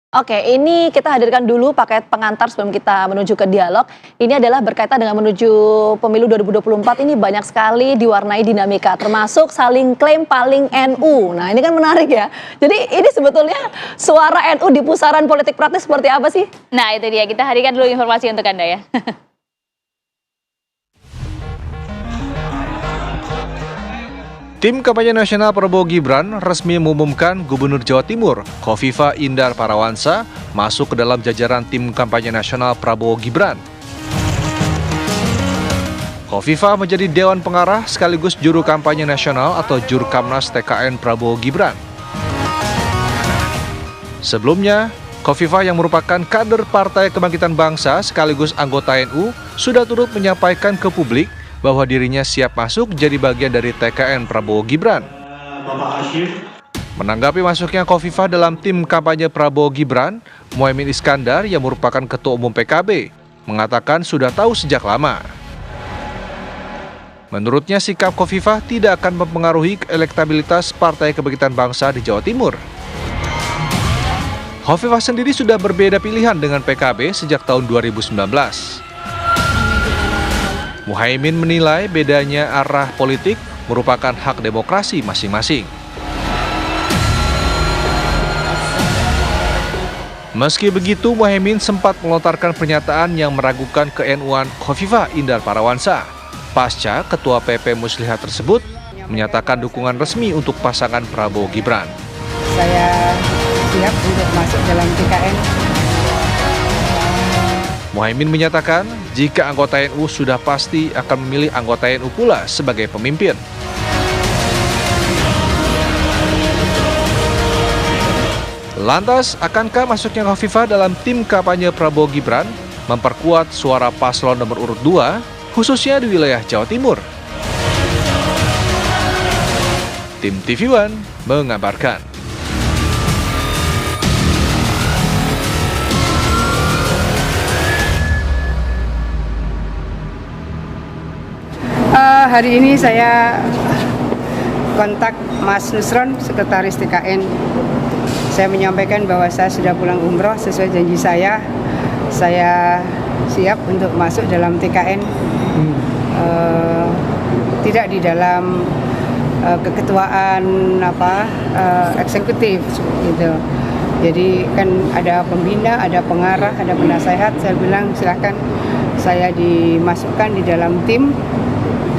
Oke, ini kita hadirkan dulu paket pengantar sebelum kita menuju ke dialog. Ini adalah berkaitan dengan menuju pemilu 2024, ini banyak sekali diwarnai dinamika, termasuk saling klaim paling NU. Nah, ini kan menarik ya. Jadi ini sebetulnya suara NU di pusaran politik praktis seperti apa sih? Nah, itu dia. Kita hadirkan dulu informasi untuk Anda ya. Tim kampanye nasional Prabowo Gibran resmi mengumumkan Gubernur Jawa Timur, Khofifah Indar Parawansa, masuk ke dalam jajaran tim kampanye nasional Prabowo Gibran. Khofifah menjadi Dewan Pengarah sekaligus juru kampanye nasional atau Jurkamnas TKN Prabowo Gibran. Sebelumnya, Khofifah yang merupakan kader Partai Kebangkitan Bangsa sekaligus anggota NU sudah turut menyampaikan ke publik bahwa dirinya siap masuk jadi bagian dari TKN Prabowo Gibran. Menanggapi masuknya Khofifah dalam tim kampanye Prabowo Gibran, Muhaimin Iskandar yang merupakan Ketua Umum PKB mengatakan sudah tahu sejak lama. Menurutnya sikap Khofifah tidak akan mempengaruhi elektabilitas Partai Kebangkitan Bangsa di Jawa Timur. Khofifah sendiri sudah berbeda pilihan dengan PKB sejak tahun 2019. Muhaimin menilai bedanya arah politik merupakan hak demokrasi masing-masing. Meski begitu, Muhaimin sempat melontarkan pernyataan yang meragukan ke-NU-an Khofifah Indar Parawansa. Pasca Ketua PP Muslihat tersebut menyatakan dukungan resmi untuk pasangan Prabowo Gibran. Saya siap untuk masuk dalam TKN. Muhaimin menyatakan jika anggota NU sudah pasti akan memilih anggota NU pula sebagai pemimpin. Lantas, akankah masuknya Khofifah dalam tim kampanye Prabowo Gibran memperkuat suara paslon nomor urut 2, khususnya di wilayah Jawa Timur? Tim TV One mengabarkan. Hari ini saya kontak Mas Nusron, Sekretaris TKN. Saya menyampaikan bahwa saya sudah pulang umroh sesuai janji saya. Saya siap untuk masuk dalam TKN. Tidak di dalam keketuaan eksekutif gitu. Jadi kan ada pembina, ada pengarah, ada penasehat. Saya bilang silahkan saya dimasukkan di dalam tim.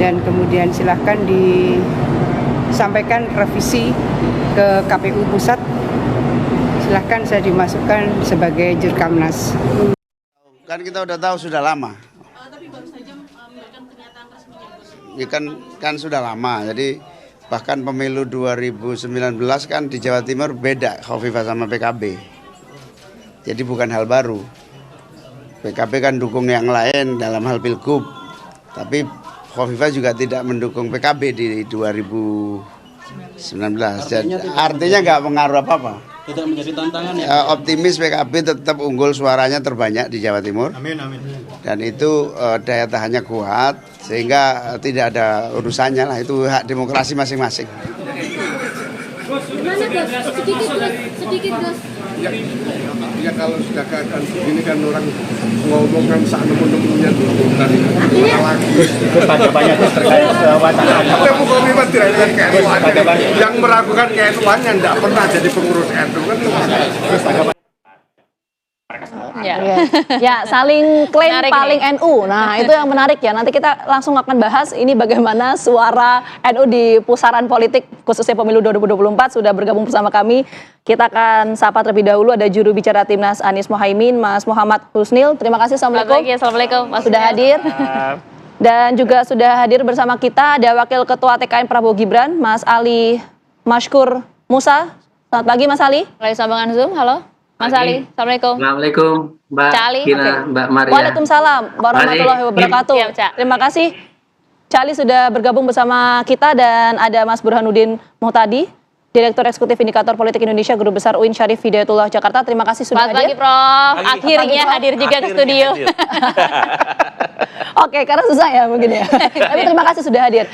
Dan kemudian silahkan disampaikan revisi ke KPU Pusat. Silahkan saya dimasukkan sebagai Jurkamnas. Kan kita udah tahu sudah lama. Tapi baru saja memberikan pernyataan resminya, Gus. Ya kan sudah lama. Jadi bahkan pemilu 2019 kan di Jawa Timur beda Khofifah sama PKB. Jadi bukan hal baru. PKB kan dukung yang lain dalam hal pilgub. Tapi Khofifah juga tidak mendukung PKB di 2019. Artinya nggak pengaruh apa-apa. Tidak menjadi tantangan ya. Optimis PKB tetap unggul, suaranya terbanyak di Jawa Timur. Amin, amin. Dan itu daya tahannya kuat sehingga tidak ada urusannya lah, itu hak demokrasi masing-masing. Gimana Gus? Sedikit Gus. Ya kalau sudah keadaan begini kan orang ngomongkan saat nemu-nemunya dulu tadi lagi. Gus tanggapannya terkait wacana. Ada Khofifah tidak dengan KNU, yang meragukan KNU-nya tidak pernah jadi pengurus NU kan. Gus tanggapan. Ya, saling klaim Menarik paling nih. NU. Nah, itu yang menarik ya. Nanti kita langsung akan bahas ini bagaimana suara NU di pusaran politik khususnya pemilu 2024 sudah bergabung bersama kami. Kita akan sapa terlebih dahulu ada juru bicara Timnas Anies Muhaimin, Mas Muhammad Husnil. Terima kasih. Assalamualaikum. Assalamualaikum. Mas Sudah hadir. Dan juga sudah hadir bersama kita ada Wakil Ketua TKN Prabowo Gibran, Mas Ali Mashkur Musa. Selamat pagi, Mas Ali. Melalui sambungan Zoom, halo. Mas Ali, Assalamualaikum. Assalamualaikum Mbak Cali, Gina, oke. Mbak Maria. Waalaikumsalam warahmatullahi wabarakatuh. Siap, Cak. Terima kasih. Cali sudah bergabung bersama kita dan ada Mas Burhanuddin Muhtadi, Direktur Eksekutif Indikator Politik Indonesia, Guru Besar UIN Syarif Hidayatullah Jakarta. Terima kasih sudah Selamat pagi, hadir. Prof. Akhirnya Pagi, Prof. hadir juga ke studio. Oke, karena susah ya mungkin ya. Tapi terima kasih sudah hadir.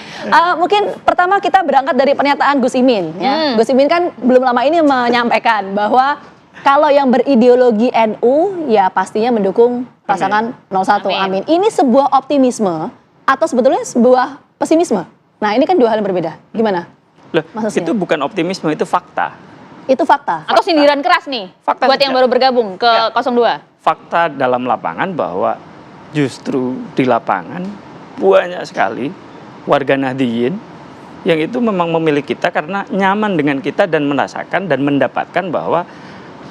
Mungkin pertama kita berangkat dari pernyataan Gus Imin. Ya. Gus Imin kan belum lama ini menyampaikan bahwa Kalau yang berideologi NU ya pastinya mendukung pasangan 01. Amin. Ini sebuah optimisme atau sebetulnya sebuah pesimisme? Nah, ini kan dua hal yang berbeda. Gimana? Loh, Maksudnya? itu bukan optimisme, itu fakta. Itu fakta. Atau sindiran keras nih Fakta buat yang saja. baru bergabung ke Ya. 02. Fakta dalam lapangan bahwa justru di lapangan banyak sekali warga Nahdliyin yang itu memang memilih kita karena nyaman dengan kita dan merasakan dan mendapatkan bahwa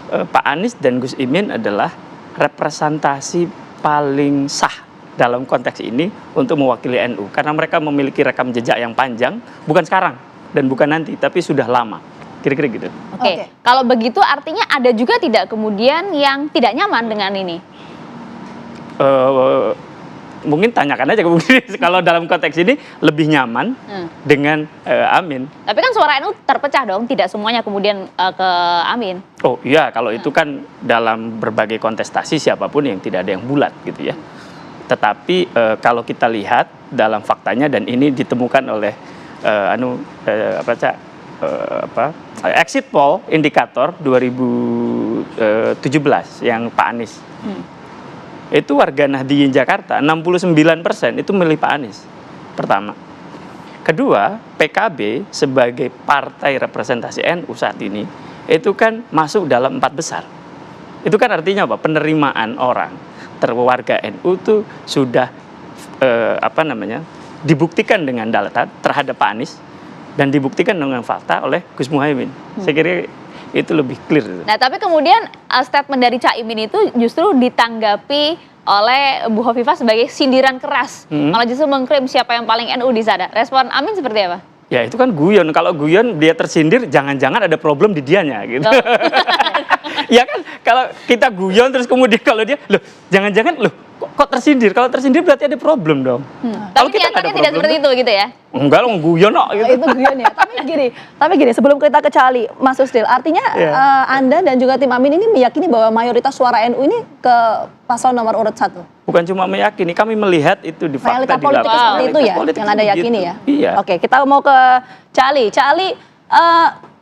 Pak Anies dan Gus Imin adalah representasi paling sah dalam konteks ini untuk mewakili NU karena mereka memiliki rekam jejak yang panjang, bukan sekarang dan bukan nanti tapi sudah lama, kira-kira gitu. Oke. Kalau begitu artinya ada juga tidak kemudian yang tidak nyaman dengan ini? Mungkin tanyakan aja mungkin kalau dalam konteks ini lebih nyaman dengan Amin. Tapi kan suara NU terpecah dong, tidak semuanya kemudian ke Amin. Oh iya, kalau itu kan dalam berbagai kontestasi siapapun yang tidak ada yang bulat gitu ya. Tetapi kalau kita lihat dalam faktanya dan ini ditemukan oleh exit poll indikator 2017 yang Pak Anies. Itu warga Nahdliyin Jakarta 69% itu milih Pak Anies. Pertama. Kedua, PKB sebagai partai representasi NU saat ini itu kan masuk dalam 4 besar. Itu kan artinya apa? Penerimaan orang warga NU itu sudah dibuktikan dengan data terhadap Pak Anies dan dibuktikan dengan fakta oleh Gus Muhaimin. Saya kira itu lebih clear. Nah, tapi kemudian statement dari Caimin itu justru ditanggapi oleh Bu Hovifah sebagai sindiran keras. Malah justru mengklaim siapa yang paling NU di sana. Respon Amin seperti apa? Ya itu kan guyon. Kalau guyon dia tersindir, jangan-jangan ada problem di dianya gitu. Ya kan, kalau kita guyon terus kemudian kalau dia, loh jangan-jangan loh kok tersindir? Kalau tersindir berarti ada problem dong. Kalau Tapi kita nggak ada nyatanya tidak problem, seperti itu gitu ya? enggak lo guyon kok gitu. Itu guyon ya. Tapi gini, sebelum kita ke Cali, Mas Husnil, artinya Anda dan juga tim Amin ini meyakini bahwa mayoritas suara NU ini ke paslon nomor urut 1. Bukan cuma meyakini, kami melihat itu di fakta Realita di politik lapangan. seperti itu ya, Realita politik yang Anda begitu. yakini ya. Iya. Oke, kita mau ke Cali. Cali,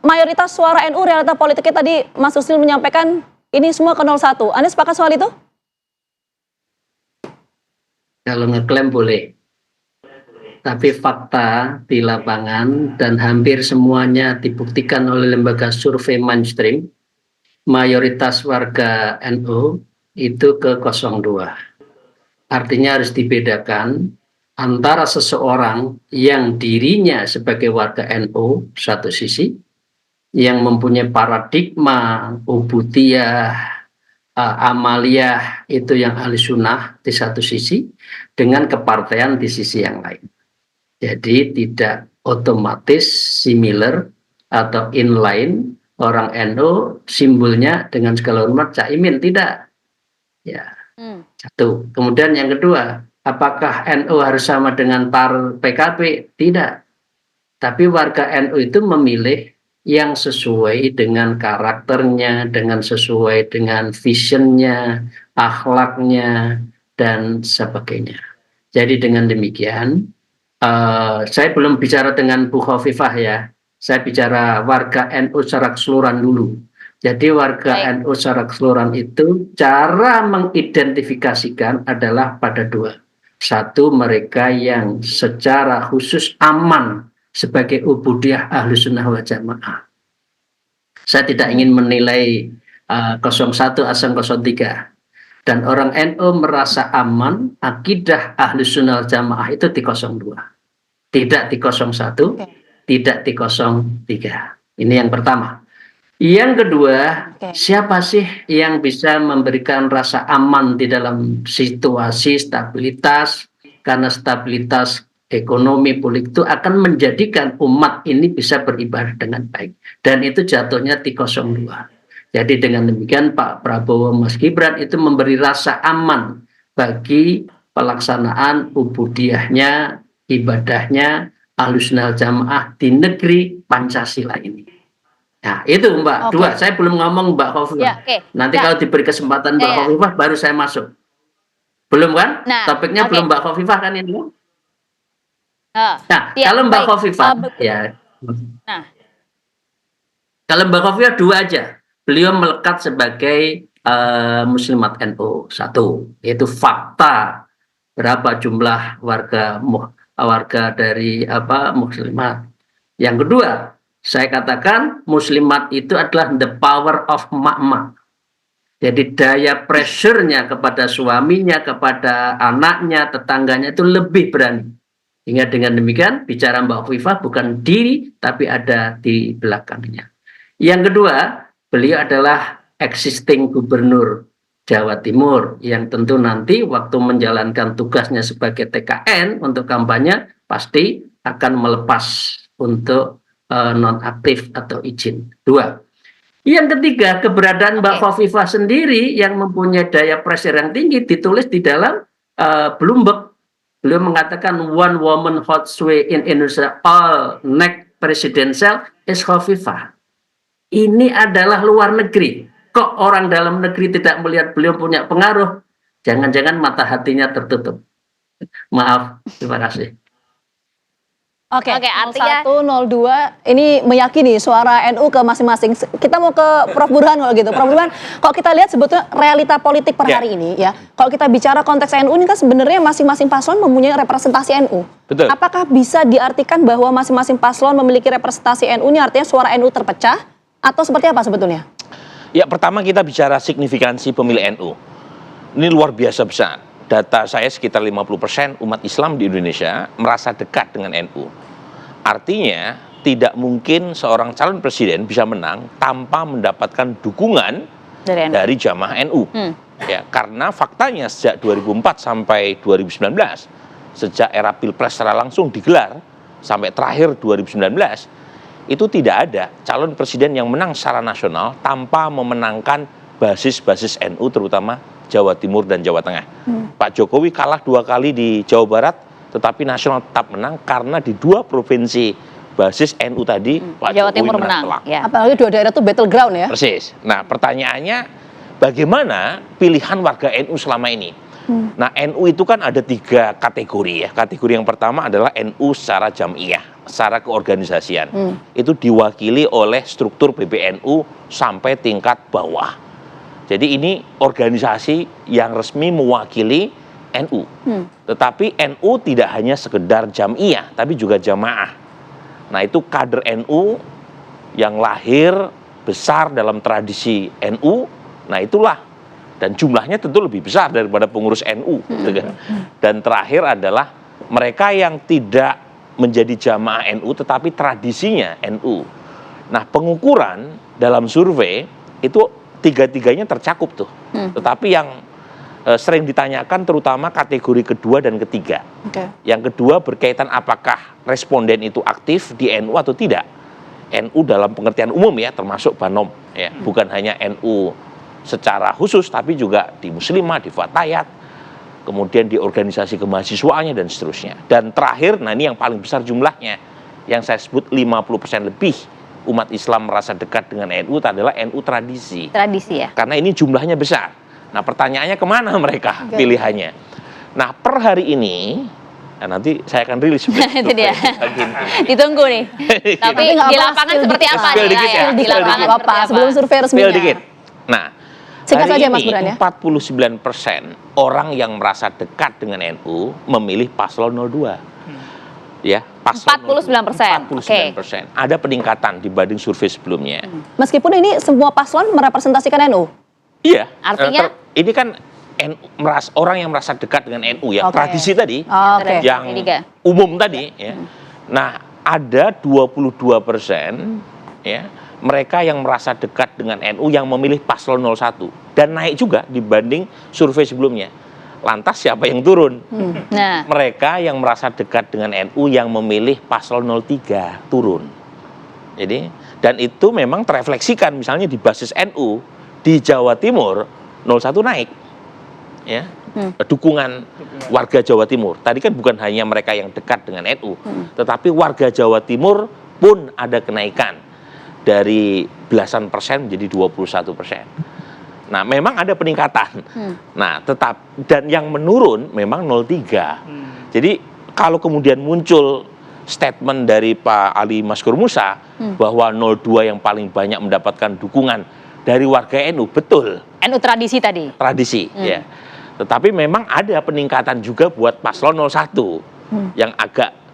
mayoritas suara NU realita politiknya tadi Mas Husnil menyampaikan ini semua ke 01. Anda sepakat soal itu? Kalau ngeklaim boleh, tapi fakta di lapangan dan hampir semuanya dibuktikan oleh lembaga survei mainstream, mayoritas warga NU itu ke 02. Artinya harus dibedakan antara seseorang yang dirinya sebagai warga NU satu sisi, yang mempunyai paradigma ubudiyah, amaliyah itu yang ahli sunnah di satu sisi, dengan kepartean di sisi yang lain. Jadi tidak otomatis similar atau inline orang NU simbolnya dengan segala hormat Caimin, tidak. Ya, satu. Kemudian yang kedua, apakah NU harus sama dengan PKB? Tidak. Tapi warga NU itu memilih yang sesuai dengan karakternya, dengan sesuai dengan visionnya, akhlaknya, dan sebagainya. Jadi dengan demikian, saya belum bicara dengan Bu Hovifah ya, saya bicara warga NU secara keseluruhan dulu. Jadi warga NU secara keseluruhan itu cara mengidentifikasikan adalah pada dua. Satu, mereka yang secara khusus aman sebagai ubudiyah ahlu sunnah wal jamaah. Saya tidak ingin menilai 01 asal 03. Dan orang NU merasa aman, akidah ahlu sunnah wal jamaah itu di 02. Tidak di 01, tidak di 03. Ini yang pertama. Yang kedua, siapa sih yang bisa memberikan rasa aman di dalam situasi stabilitas? Karena stabilitas ekonomi politik itu akan menjadikan umat ini bisa beribadah dengan baik. Dan itu jatuhnya di 02. Jadi dengan demikian Pak Prabowo Mas Gibran itu memberi rasa aman bagi pelaksanaan ubudiyahnya, ibadahnya Ahlus Sunnah Jamaah di negeri Pancasila ini. Nah itu Mbak, dua. Saya belum ngomong Mbak Hovifah. Nanti kalau diberi kesempatan Mbak Hovifah baru saya masuk. Belum kan? Nah, topiknya belum Mbak Hovifah kan ini? Nah, ya, kalau Mbak Hovifah, ya. Nah, Kalau Mbak Hovifah dua aja. beliau melekat sebagai Muslimat NU. Satu, yaitu fakta berapa jumlah warga dari Muslimat. Yang kedua, saya katakan Muslimat itu adalah the power of emak-emak. Jadi daya pressure-nya kepada suaminya, kepada anaknya, tetangganya itu lebih berani. Hingga dengan demikian bicara Mbak Hovifah bukan diri, tapi ada di belakangnya. Yang kedua, beliau adalah existing gubernur Jawa Timur yang tentu nanti waktu menjalankan tugasnya sebagai TKN untuk kampanye pasti akan melepas untuk nonaktif atau izin. Dua. Yang ketiga, keberadaan Mbak Hovifah sendiri yang mempunyai daya pressure yang tinggi ditulis di dalam Bloomberg. Beliau mengatakan one woman hot sway in Indonesia all next presidential is Hovifah. Ini adalah luar negeri. Kok orang dalam negeri tidak melihat beliau punya pengaruh? Jangan-jangan mata hatinya tertutup. Maaf, terima kasih. Oke, artinya 01, 02 ini meyakini suara NU ke masing-masing. Kita mau ke Prof. Burhan kalau gitu. Prof. Burhan, kalau kita lihat sebetulnya realita politik per hari ini ya, kalau kita bicara konteks NU ini kan sebenarnya masing-masing paslon mempunyai representasi NU. Betul. Apakah bisa diartikan bahwa masing-masing paslon memiliki representasi NU ini artinya suara NU terpecah atau seperti apa sebetulnya? Ya, pertama kita bicara signifikansi pemilih NU. Ini luar biasa besar. Data saya sekitar 50% umat Islam di Indonesia merasa dekat dengan NU. Artinya tidak mungkin seorang calon presiden bisa menang tanpa mendapatkan dukungan dari jamaah NU. Ya, karena faktanya sejak 2004 sampai 2019, sejak era Pilpres secara langsung digelar sampai terakhir 2019, itu tidak ada calon presiden yang menang secara nasional tanpa memenangkan basis-basis NU terutama Jawa Timur dan Jawa Tengah. Pak Jokowi kalah 2 kali di Jawa Barat, tetapi nasional tetap menang karena di 2 provinsi basis NU tadi Pak Jawa Jokowi Timur menang. ya. Apalagi 2 daerah itu battleground ya. Persis. Nah, pertanyaannya bagaimana pilihan warga NU selama ini? Nah, NU itu kan ada 3 kategori ya. Kategori yang pertama adalah NU secara jam'iyah, secara keorganisasian. Itu diwakili oleh struktur PBNU sampai tingkat bawah. Jadi ini organisasi yang resmi mewakili NU. Tetapi NU tidak hanya sekedar jam'iyah, tapi juga jamaah. Nah, itu kader NU yang lahir besar dalam tradisi NU. Nah, itulah. Dan jumlahnya tentu lebih besar daripada pengurus NU. Dan terakhir adalah mereka yang tidak menjadi jamaah NU, tetapi tradisinya NU. Nah, pengukuran dalam survei itu 3-tiganya tercakup tuh. Tetapi yang sering ditanyakan terutama kategori kedua dan ketiga. Yang kedua berkaitan apakah responden itu aktif di NU atau tidak. NU dalam pengertian umum ya, termasuk Banom ya, bukan hanya NU secara khusus tapi juga di Muslimah, di Fatayat, kemudian di organisasi kemahasiswaannya dan seterusnya. Dan terakhir, nah ini yang paling besar jumlahnya, yang saya sebut 50% lebih umat Islam merasa dekat dengan NU adalah NU tradisi. Tradisi ya. Karena ini jumlahnya besar. Nah, pertanyaannya kemana mereka pilihannya? Nah, per hari ini, nah nanti saya akan rilis. Itu dia. Ditunggu nih. Tapi di lapangan seperti apa nih? Di lapangan apa? Sebelum survei resminya. Dikit. Nah, singkat hari saja, Mas ini Burhan, ya. 49% orang yang merasa dekat dengan NU memilih paslon 02. Ya, 49%. 49%. Ada peningkatan dibanding survei sebelumnya. Meskipun ini semua paslon merepresentasikan NU. Iya. Artinya ini kan orang yang merasa dekat dengan NU ya, tradisi tadi, yang umum tadi ya. Nah, ada 22% ya, mereka yang merasa dekat dengan NU yang memilih paslon 01 dan naik juga dibanding survei sebelumnya. Lantas siapa yang turun? Nah, mereka yang merasa dekat dengan NU yang memilih paslon 03 turun. Jadi, dan itu memang terefleksikan misalnya di basis NU di Jawa Timur 01 naik. Ya. Dukungan warga Jawa Timur. Tadi kan bukan hanya mereka yang dekat dengan NU, tetapi warga Jawa Timur pun ada kenaikan dari belasan persen menjadi 21%. Nah, memang ada peningkatan. Nah, tetap dan yang menurun memang 03. Jadi kalau kemudian muncul statement dari Pak Ali Maskur Musa bahwa 02 yang paling banyak mendapatkan dukungan dari warga NU, betul. NU tradisi tadi. Tradisi, ya. Tetapi memang ada peningkatan juga buat paslon 01 yang agak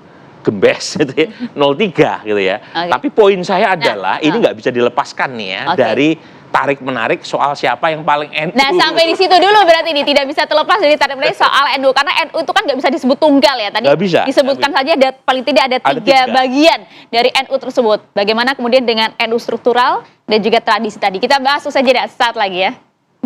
gembes gitu ya, 03 gitu ya. Tapi poin saya adalah ini nggak bisa dilepaskan nih ya dari tarik-menarik soal siapa yang paling NU. Nah, sampai di situ dulu berarti ini tidak bisa terlepas dari tarik-menarik soal NU, karena NU itu kan nggak bisa disebut tunggal ya. Tadi Nggak bisa, disebutkan saja ada paling tidak ada tiga bagian dari NU tersebut. Bagaimana kemudian dengan NU struktural dan juga tradisi tadi. Kita bahas usai jeda saat lagi ya.